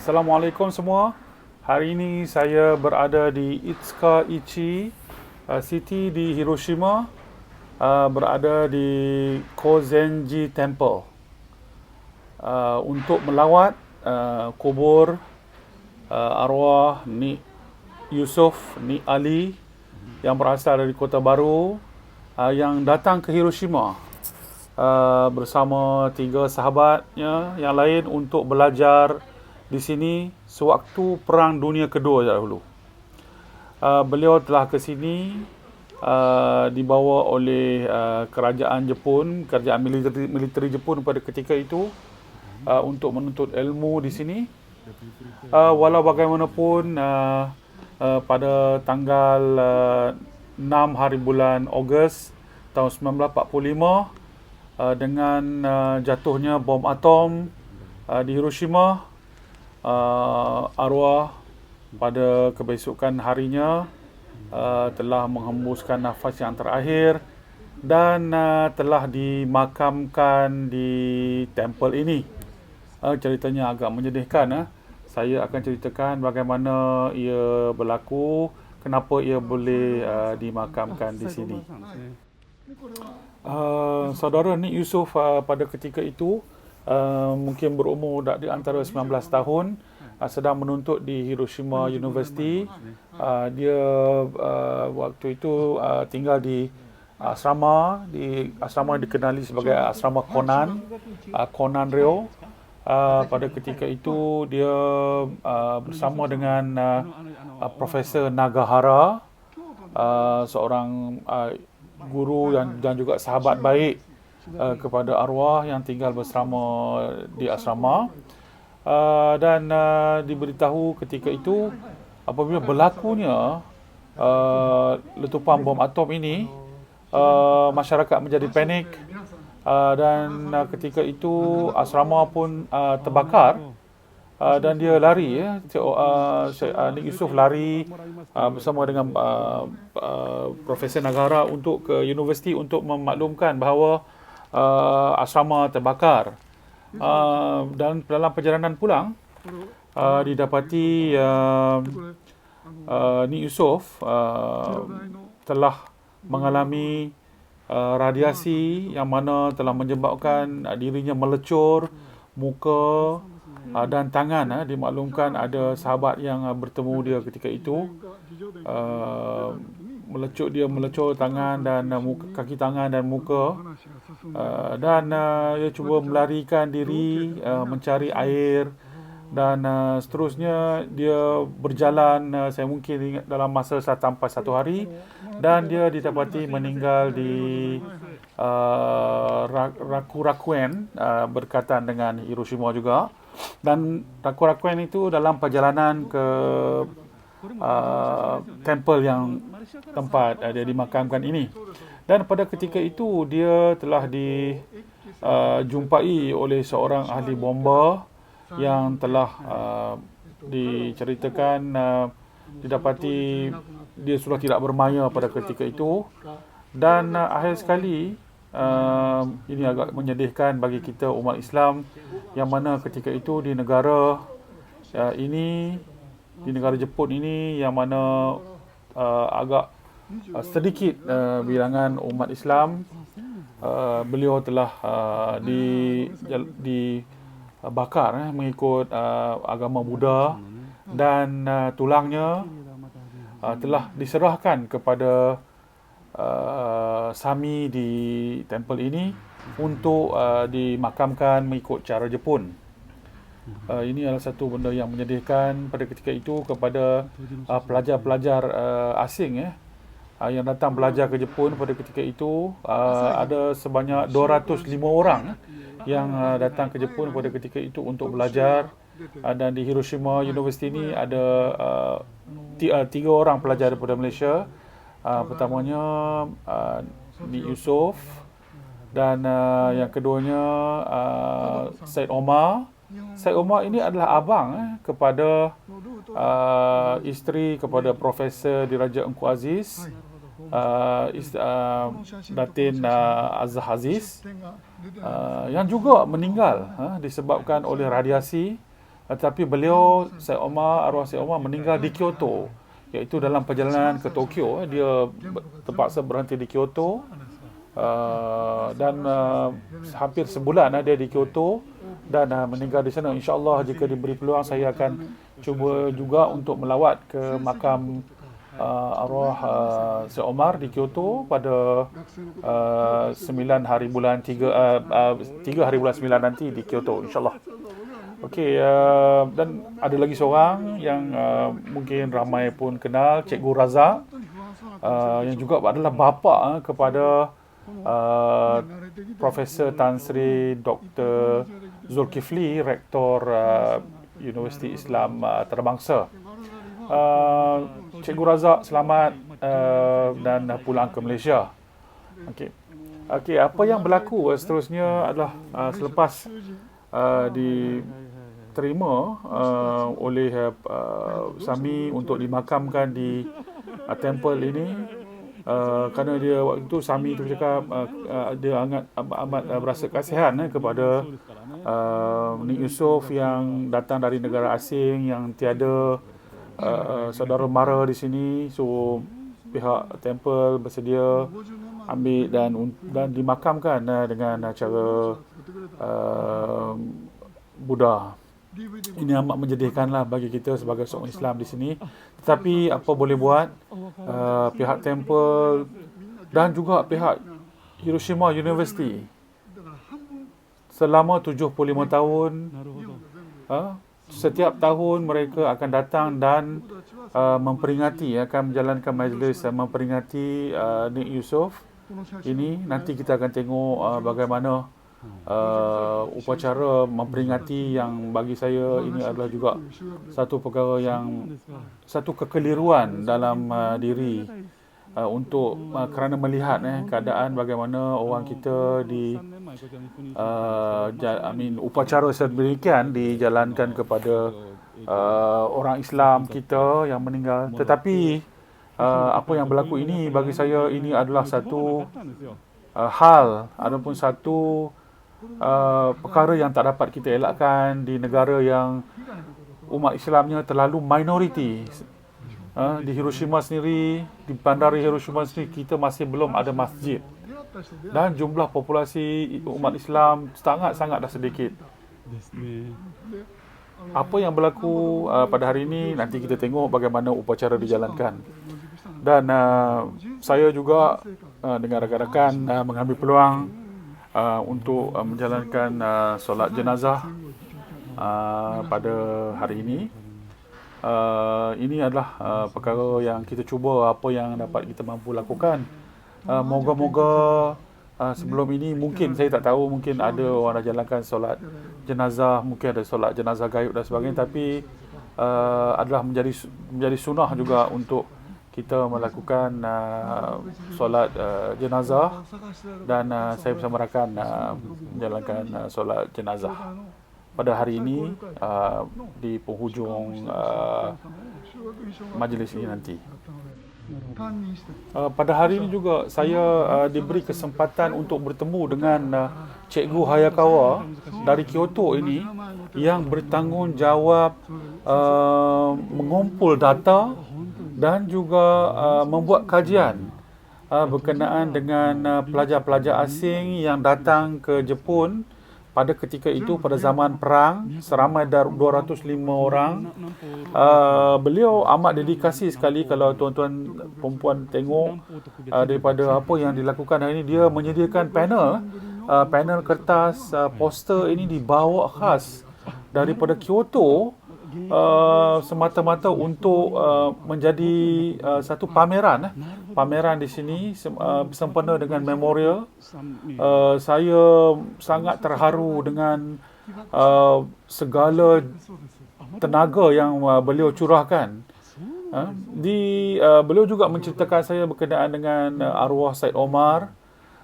Assalamualaikum semua. Hari ini saya berada di Itsuka-ichi City di Hiroshima, berada di Kozenji Temple untuk melawat kubur arwah Nik Yusuf, Nik Ali yang berasal dari Kota Baru yang datang ke Hiroshima bersama 3 sahabatnya yang lain untuk belajar di sini sewaktu Perang Dunia Kedua dahulu. Beliau telah ke sini dibawa oleh kerajaan Jepun, kerajaan militeri Jepun pada ketika itu untuk menuntut ilmu di sini. Walau bagaimanapun pada tanggal 6 hari bulan Ogos tahun 1945 dengan jatuhnya bom atom di Hiroshima, arwah pada kebesokan harinya telah menghembuskan nafas yang terakhir dan telah dimakamkan di tempel ini. Ceritanya agak menyedihkan. Saya akan ceritakan bagaimana ia berlaku, kenapa ia boleh dimakamkan di sini. Saudara Nik Yusuf pada ketika itu mungkin berumur di antara 19 tahun, sedang menuntut di Hiroshima University. Dia waktu itu tinggal di asrama yang dikenali sebagai asrama Konan Ryo. Pada ketika itu dia bersama dengan Profesor Nagahara, seorang guru dan juga sahabat baik kepada arwah yang tinggal bersama di asrama, dan diberitahu ketika itu apabila berlakunya letupan bom atom ini, masyarakat menjadi panik, dan ketika itu asrama pun terbakar, dan dia lari, Nik Yusuf lari bersama dengan Profesor Nagara untuk ke universiti untuk memaklumkan bahawa asrama terbakar. Dan dalam perjalanan pulang didapati Nik Yusuf telah mengalami radiasi yang mana telah menyebabkan dirinya melecur, muka dan tangan. Dimaklumkan ada sahabat yang bertemu dia ketika itu, melecur tangan dan kaki tangan dan muka, dan dia cuba melarikan diri, mencari air, dan seterusnya dia berjalan, saya mungkin ingat dalam masa sampai 1 hari, dan dia didapati meninggal di Rakurakuen, berdekatan dengan Hiroshima juga. Dan Rakurakuen itu dalam perjalanan ke tempel yang tempat dia dimakamkan ini. Dan pada ketika itu dia telah dijumpai oleh seorang ahli bomba yang telah diceritakan didapati dia sudah tidak bermaya pada ketika itu. Dan akhir sekali, ini agak menyedihkan bagi kita umat Islam, yang mana ketika itu di negara ini, di negara Jepun ini, yang mana agak sedikit bilangan umat Islam, beliau telah dibakar mengikut agama Buddha, dan tulangnya telah diserahkan kepada Sami di tempel ini untuk dimakamkan mengikut cara Jepun. Ini adalah satu benda yang menyedihkan pada ketika itu kepada pelajar-pelajar asing yang datang belajar ke Jepun pada ketika itu. Ada sebanyak 205 orang yang datang ke Jepun pada ketika itu untuk belajar, dan di Hiroshima University ini ada 3 orang pelajar daripada Malaysia. Pertamanya Nik Yusuf, dan yang keduanya Syed Omar. Syed Omar ini adalah abang kepada isteri kepada Profesor Diraja Engku Aziz, Datin Azhar Aziz, yang juga meninggal disebabkan oleh radiasi Tetapi beliau, arwah Syed Omar meninggal di Kyoto, iaitu dalam perjalanan ke Tokyo. Dia terpaksa berhenti di Kyoto, dan hampir sebulan dia di Kyoto dan meninggal di sana. InsyaAllah jika diberi peluang, saya akan cuba juga untuk melawat ke makam arwah Syed Omar di Kyoto pada 9 hari bulan 3 hari bulan 9 nanti di Kyoto, insyaAllah. Okey, dan ada lagi seorang yang mungkin ramai pun kenal, Cikgu Razak, yang juga adalah bapa kepada Profesor Tan Sri Dr. Zulkifli, Rektor Universiti Islam Antarabangsa. Cikgu Razak selamat dan pulang ke Malaysia. Okey, apa yang berlaku seterusnya adalah selepas diterima oleh Sami untuk dimakamkan di temple ini, kerana dia waktu itu Sami itu bercakap dia amat berasa kasihan kepada Nik Yusof yang datang dari negara asing, yang tiada saudara mara di sini. So pihak temple bersedia ambil dan dimakamkan dengan cara Buddha. Ini amat menjadikanlah bagi kita sebagai seorang Islam di sini. Tetapi apa boleh buat, pihak temple dan juga pihak Hiroshima University selama 75 tahun, setiap tahun mereka akan datang dan memperingati, akan menjalankan majlis memperingati Nik Yusof ini. Nanti kita akan tengok bagaimana upacara memperingati, yang bagi saya ini adalah juga satu perkara yang satu kekeliruan dalam diri untuk kerana melihat keadaan bagaimana orang kita di upacara sedemikian dijalankan kepada orang Islam kita yang meninggal. Tetapi apa yang berlaku ini bagi saya ini adalah satu hal ataupun satu perkara yang tak dapat kita elakkan di negara yang umat Islamnya terlalu minoriti. Di Hiroshima sendiri, di bandar Hiroshima sendiri, kita masih belum ada masjid, dan jumlah populasi umat Islam sangat-sangat dah sedikit. Apa yang berlaku pada hari ini, nanti kita tengok bagaimana upacara dijalankan. Dan saya juga dengan rakan-rakan mengambil peluang untuk menjalankan solat jenazah pada hari ini. Ini adalah perkara yang kita cuba apa yang dapat kita mampu lakukan. Moga-moga sebelum ini mungkin saya tak tahu, mungkin ada orang dah jalankan solat jenazah, mungkin ada solat jenazah gaib dan sebagainya, tapi adalah menjadi sunnah juga untuk kita melakukan solat jenazah, dan saya bersama rakan menjalankan solat jenazah pada hari ini di penghujung majlis ini nanti. Pada hari ini juga saya diberi kesempatan untuk bertemu dengan Cikgu Hayakawa dari Kyoto ini, yang bertanggungjawab mengumpul data dan juga membuat kajian berkenaan dengan pelajar-pelajar asing yang datang ke Jepun pada ketika itu, pada zaman perang, seramai 205 orang. Beliau amat dedikasi sekali. Kalau tuan-tuan perempuan tengok daripada apa yang dilakukan hari ini, dia menyediakan panel kertas poster ini dibawa khas daripada Kyoto, semata-mata untuk menjadi satu pameran di sini sempena dengan memorial. Saya sangat terharu dengan segala tenaga yang beliau curahkan. Beliau juga menceritakan saya berkenaan dengan arwah Syed Omar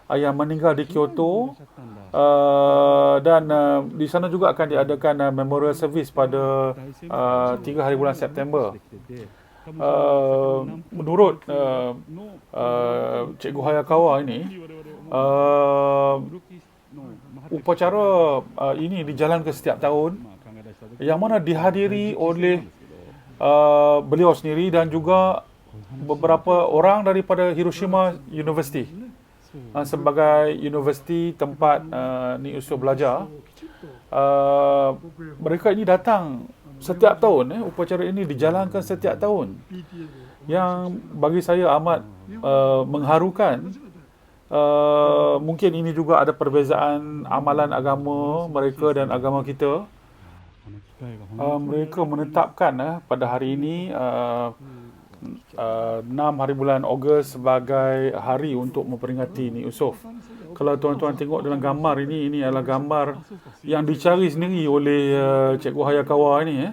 yang meninggal di Kyoto, dan di sana juga akan diadakan memorial service pada 3 hari bulan September. Menurut Cikgu Hayakawa ini, upacara ini dijalankan setiap tahun, yang mana dihadiri oleh beliau sendiri dan juga beberapa orang daripada Hiroshima University sebagai universiti tempat Ni Yusof belajar. Mereka ini datang setiap tahun. Upacara ini dijalankan setiap tahun, yang bagi saya amat mengharukan. Mungkin ini juga ada perbezaan amalan agama mereka dan agama kita. Mereka menetapkan pada hari ini 6 hari bulan Ogos sebagai hari untuk memperingati Ni Yusof. Kalau tuan-tuan tengok dalam gambar ini adalah gambar yang dicari sendiri oleh Cikgu Hayakawa ini.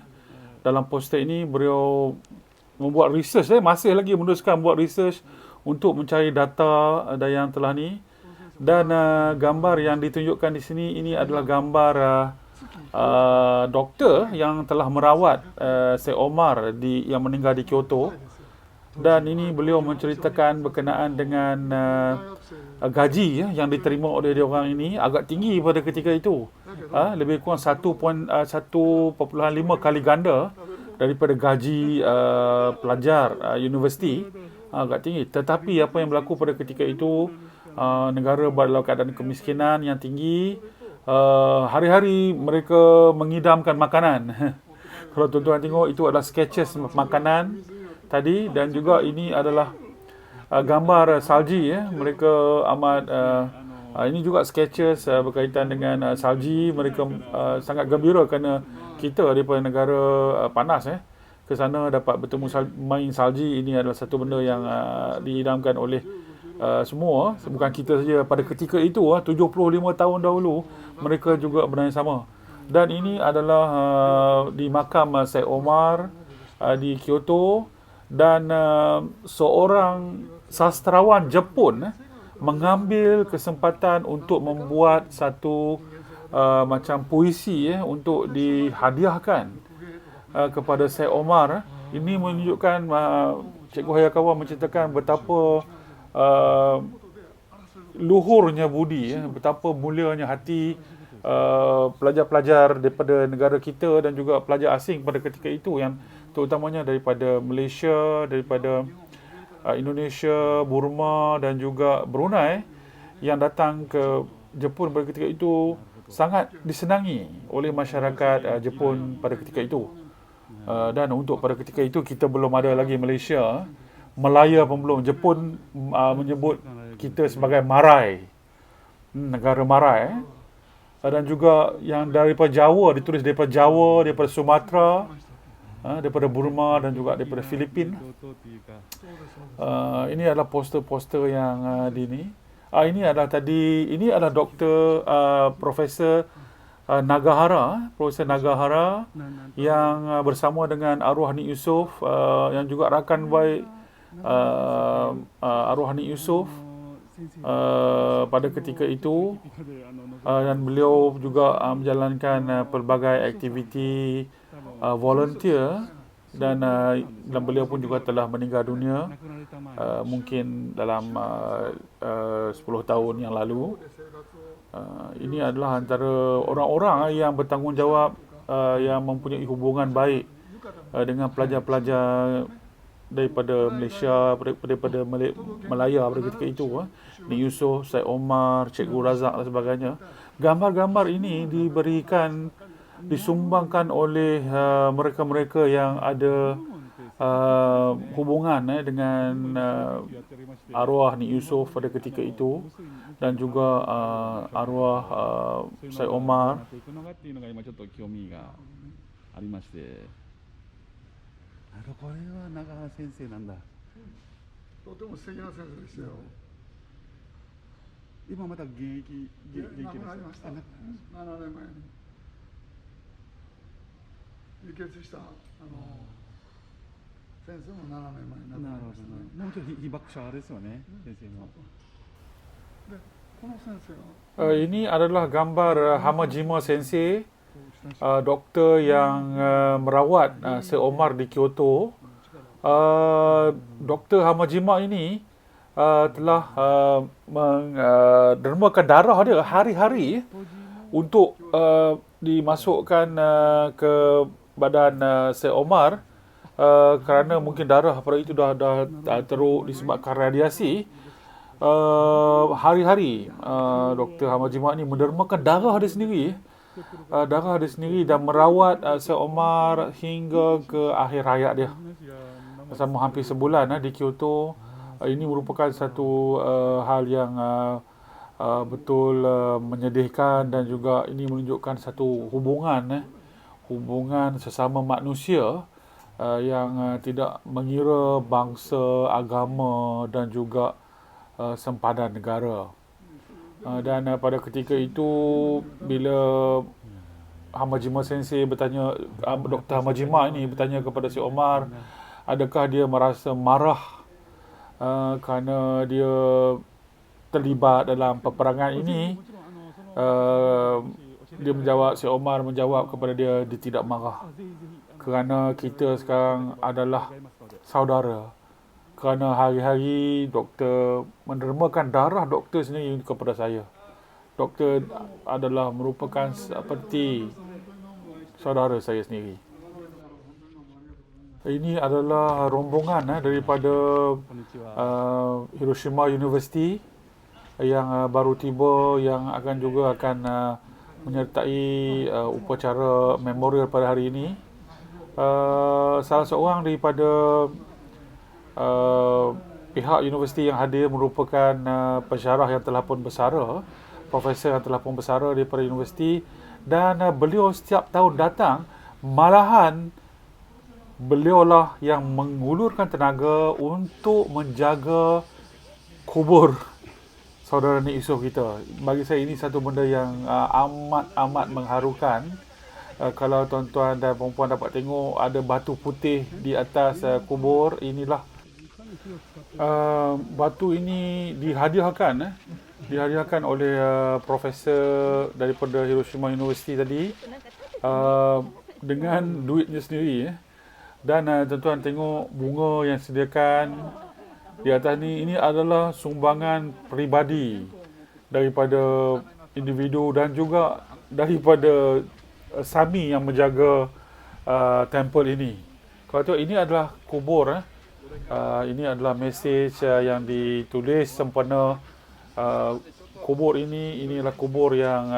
Dalam poster ini beliau membuat research, masih lagi meneruskan buat research untuk mencari data yang telah ni. Dan gambar yang ditunjukkan di sini ini adalah gambar doktor yang telah merawat Syed Omar yang meninggal di Kyoto. Dan ini beliau menceritakan berkenaan dengan gaji yang diterima oleh dia orang ini agak tinggi pada ketika itu. Lebih kurang 1.5 kali ganda daripada gaji pelajar universiti. Agak tinggi. Tetapi apa yang berlaku pada ketika itu, negara dalam keadaan kemiskinan yang tinggi, hari-hari mereka mengidamkan makanan. Kalau tuan-tuan tengok, itu adalah sketches makanan tadi, dan juga ini adalah gambar salji. Mereka amat ini juga sketches berkaitan dengan salji. Mereka sangat gembira kerana kita daripada negara panas ke sana dapat bertemu main salji. Ini adalah satu benda yang diidamkan oleh semua, bukan kita saja. Pada ketika itu 75 tahun dahulu mereka juga benda yang sama. Dan ini adalah di makam Syed Omar di Kyoto. Dan seorang sastrawan Jepun mengambil kesempatan untuk membuat satu macam puisi untuk dihadiahkan kepada Syed Omar. Ini menunjukkan Cikgu Hayakawa menceritakan betapa luhurnya budi, betapa mulianya hati pelajar-pelajar daripada negara kita dan juga pelajar asing pada ketika itu, yang terutamanya daripada Malaysia, daripada Indonesia, Burma dan juga Brunei, yang datang ke Jepun pada ketika itu sangat disenangi oleh masyarakat Jepun pada ketika itu. Dan untuk pada ketika itu kita belum ada lagi Malaysia, Melaya pun belum. Jepun menyebut kita sebagai Marai, negara Marai. Dan juga yang daripada Jawa, ditulis daripada Jawa, daripada Sumatera, daripada Burma dan juga daripada Filipina. Ini adalah poster-poster yang ini adalah Dr. Profesor Nagahara, Profesor Nagahara yang bersama dengan arwah Ni Yusof, yang juga rakan baik arwah Ni Yusof pada ketika itu. Dan beliau juga menjalankan pelbagai aktiviti volunteer, dan beliau pun juga telah meninggal dunia mungkin dalam 10 tahun yang lalu. Ini adalah antara orang-orang yang bertanggungjawab, yang mempunyai hubungan baik dengan pelajar-pelajar daripada Malaysia, daripada Melaya pada ketika itu. Ni Yusof, Syed Omar, Cikgu Razak dan sebagainya. Gambar-gambar ini disumbangkan oleh mereka-mereka yang ada hubungan dengan arwah Ni Yusof pada ketika itu, dan juga arwah Syed Omar. これは長川先生なんだ。とても素敵な先生でしたよ。今また現役ですか？亡くなりました。7年前に輸血した先生も7年前に亡くなりましたね。もうちょっと被爆者ですよね、先生の。で、この先生はini adalah gambar Hamajima Sensei, doktor yang merawat Syed Omar di Kyoto. Dr. Hamajima ini telah mendermakan darah dia hari-hari untuk dimasukkan ke badan Syed Omar kerana mungkin darah pada itu dah teruk disebabkan radiasi. Hari-hari Dr. Ahmad Jimat ni mendermakan darah dia sendiri, dan merawat Syed Omar hingga ke akhir hayat dia selama hampir sebulan di Kyoto. Ini merupakan satu hal yang betul menyedihkan, dan juga ini menunjukkan satu hubungan sesama manusia yang tidak mengira bangsa, agama dan juga sempadan negara. Dan pada ketika itu, bila Ahmad Jimat Sensei bertanya, Dr. Ahmad Jimat ini bertanya kepada Syed Omar, adakah dia merasa marah kerana dia terlibat dalam peperangan ini? Syed Omar menjawab kepada dia tidak marah, kerana kita sekarang adalah saudara. Kerana hari-hari doktor mendermakan darah doktor sendiri kepada saya. Doktor adalah merupakan seperti saudara saya sendiri. Ini adalah rombongan daripada Hiroshima University yang baru tiba, yang akan menyertai upacara memorial pada hari ini. Salah seorang daripada pihak universiti yang hadir merupakan pensyarah yang telah pun bersara, profesor yang telah pun bersara daripada universiti, dan beliau setiap tahun datang. Malahan beliaulah yang mengulurkan tenaga untuk menjaga kubur saudara Nik Yusof kita. Bagi saya ini satu benda yang amat mengharukan. Kalau tuan-tuan dan puan-puan dapat tengok, ada batu putih di atas kubur. Inilah batu ini dihadiahkan oleh profesor daripada Hiroshima University tadi, dengan duitnya sendiri. Dan tuan-tuan tengok bunga yang disediakan di atas ni. Ini adalah sumbangan peribadi daripada individu dan juga daripada Sami yang menjaga temple ini. Kalau tu, ini adalah kubur. Ini adalah mesej yang ditulis sempena kubur ini. Inilah kubur yang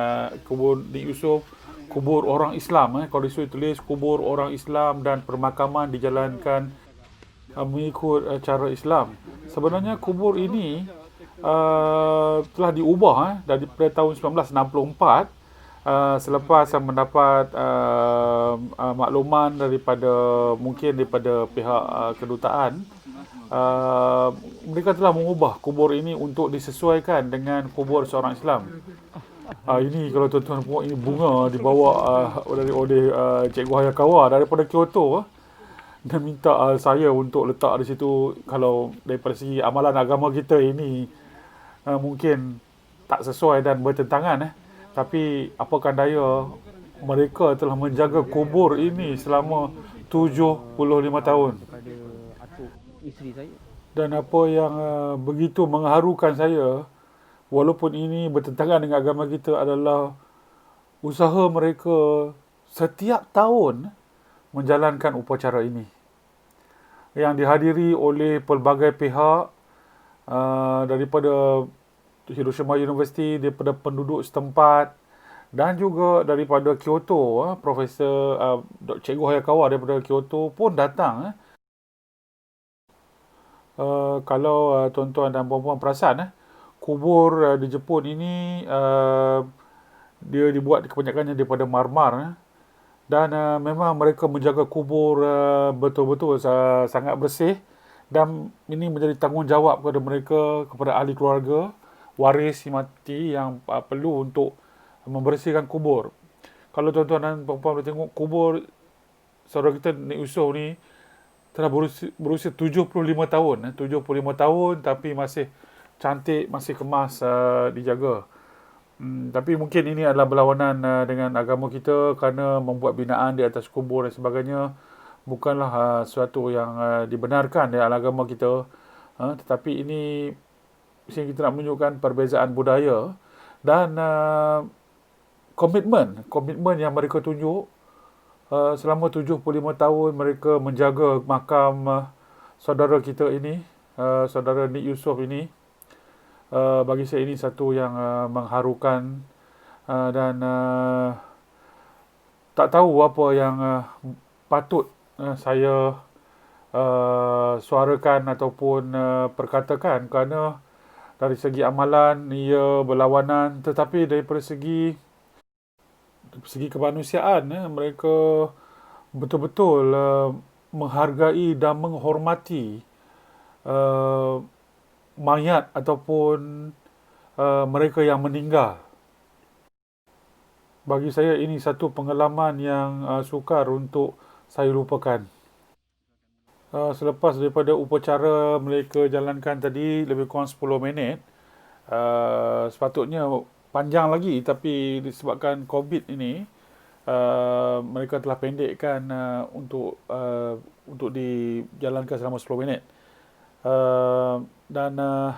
kubur Nik Yusof, kubur orang Islam. Kalau ditulis kubur orang Islam dan permakaman dijalankan mengikut cara Islam. Sebenarnya kubur ini telah diubah daripada tahun 1964 selepas mendapat makluman mungkin daripada pihak kedutaan. Mereka telah mengubah kubur ini untuk disesuaikan dengan kubur seorang Islam. Ini kalau tuan-tuan tengok, ini bunga dibawa oleh Cikgu Hayakawa daripada Kyoto, dan minta saya untuk letak di situ. Kalau daripada segi amalan agama kita ini mungkin tak sesuai dan bertentangan, tapi apakan daya, mereka telah menjaga kubur ini selama 75 tahun. Dan apa yang begitu mengharukan saya, walaupun ini bertentangan dengan agama kita, adalah usaha mereka setiap tahun menjalankan upacara ini, yang dihadiri oleh pelbagai pihak daripada Hiroshima University, daripada penduduk setempat, dan juga daripada Kyoto. Profesor Cikgu Hayakawa daripada Kyoto pun datang. Kalau tuan-tuan dan puan-puan perasan, kubur di Jepun ini dia dibuat kebanyakannya daripada marmar, dan memang mereka menjaga kubur betul-betul sangat bersih, dan ini menjadi tanggungjawab kepada mereka, kepada ahli keluarga, waris si mati yang perlu untuk membersihkan kubur. Kalau tuan-tuan dan puan-puan boleh tengok, kubur saudara kita Nik Yusof ni telah berusia 75 tahun. 75 tahun tapi masih cantik, masih kemas, dijaga. Tapi mungkin ini adalah berlawanan dengan agama kita, kerana membuat binaan di atas kubur dan sebagainya bukanlah sesuatu yang dibenarkan dalam agama kita. Tetapi ini kita nak menunjukkan perbezaan budaya, dan komitmen yang mereka tunjuk selama 75 tahun mereka menjaga makam saudara kita ini, saudara Nik Yusof ini. Bagi saya ini satu yang mengharukan, dan tak tahu apa yang patut saya suarakan ataupun perkatakan, kerana dari segi amalan ia berlawanan, tetapi daripada segi kemanusiaan, mereka betul-betul menghargai dan menghormati mayat ataupun mereka yang meninggal. Bagi saya ini satu pengalaman yang sukar untuk saya lupakan. Selepas daripada upacara mereka jalankan tadi lebih kurang 10 minit, sepatutnya panjang lagi, tapi disebabkan COVID ini, mereka telah pendekkan untuk dijalankan selama 10 minit. Dan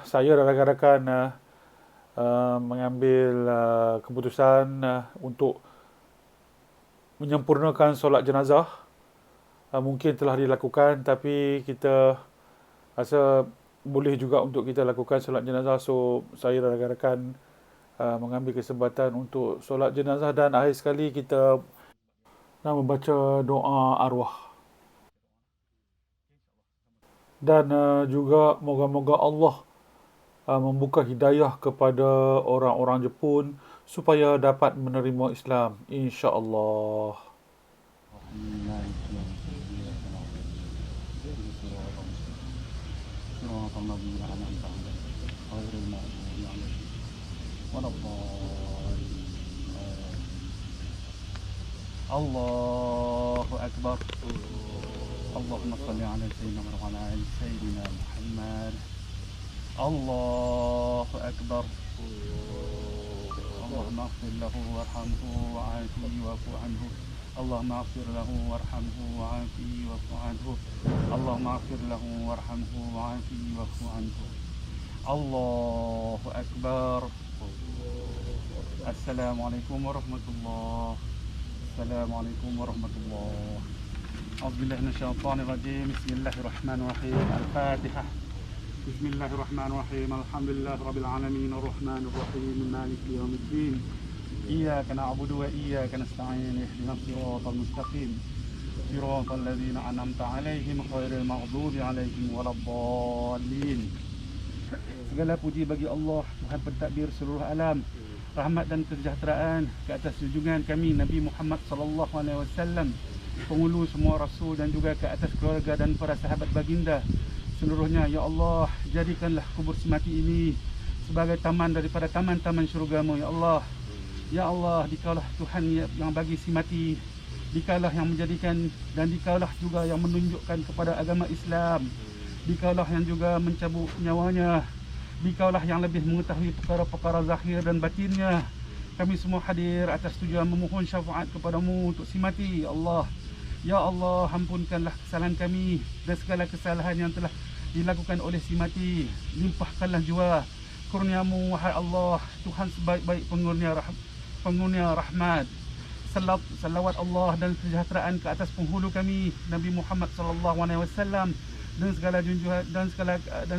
saya dan rakan-rakan mengambil keputusan untuk menyempurnakan solat jenazah. Mungkin telah dilakukan, tapi kita rasa boleh juga untuk kita lakukan solat jenazah. So saya dan rakan-rakan mengambil kesempatan untuk solat jenazah, dan akhir sekali kita membaca doa arwah. Dan juga moga-moga Allah membuka hidayah kepada orang-orang Jepun supaya dapat menerima Islam, insya-Allah. Allahu Akbar. Allahumma salli ala Sayyidina wa ala ali Sayyidina Muhammad. Allahu Akbar. Allahumma ighfir lahu warhamhu wa'afihi wa'fu anhu. Allahumma ighfir lahu warhamhu wa'afihi wa'fu anhu. Allahumma ighfir lahu warhamhu wa'afihi wa'fu anhu. Allahu Akbar. Assalamualaikum warahmatullahi. Assalamualaikum warahmatullahi. A'udzubillahi minasyaitonir rajim. Bismillahirrahmanirrahim. Al-Fatihah. Bismillahirrahmanirrahim. Alhamdulillahirabbil alamin arrahmanir rahim maliki yaumiddin. Iyyaka na'budu wa iyyaka nasta'in. Ihdinas siratal mustaqim. Siratal ladzina an'amta 'alaihim ghairil maghdubi 'alaihim waladdallin. Segala puji bagi Allah, Tuhan pentadbir seluruh alam. Rahmat dan kesejahteraan ke atas junjungan kami Nabi Muhammad sallallahu alaihi wasallam, penghulu semua rasul, dan juga ke atas keluarga dan para sahabat baginda seluruhnya. Ya Allah, jadikanlah kubur semati ini sebagai taman daripada taman-taman syurga-Mu, ya Allah. Ya Allah, dikaulah Tuhan yang bagi simati, dikaulah yang menjadikan, dan dikaulah juga yang menunjukkan kepada agama Islam, dikaulah yang juga mencabut nyawanya, dikaulah yang lebih mengetahui perkara-perkara zahir dan batinnya. Kami semua hadir atas tujuan memohon syafaat kepadamu untuk simati, ya Allah. Ya Allah, ampunkanlah kesalahan kami dan segala kesalahan yang telah dilakukan oleh simati. Limpahkanlah jua kurniamu, wahai Allah, Tuhan sebaik-baik pengurnia rahmat. Salawat Allah dan kesejahteraan ke atas penghulu kami Nabi Muhammad sallallahu alaihi wasallam, dan segala junjungan dan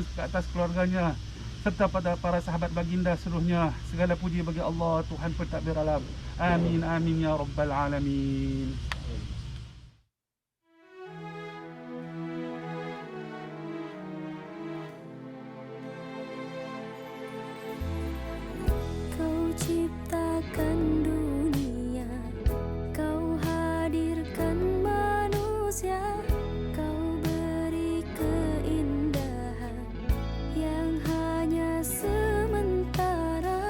ke atas keluarganya, serta pada para sahabat baginda seluruhnya. Segala puji bagi Allah, Tuhan pentadbir alam. Amin amin ya rabbal alamin. Kau ciptakan dunia, kau hadirkan manusia, kau beri keindahan yang hanya sementara.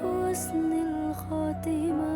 بحسن الخاتمة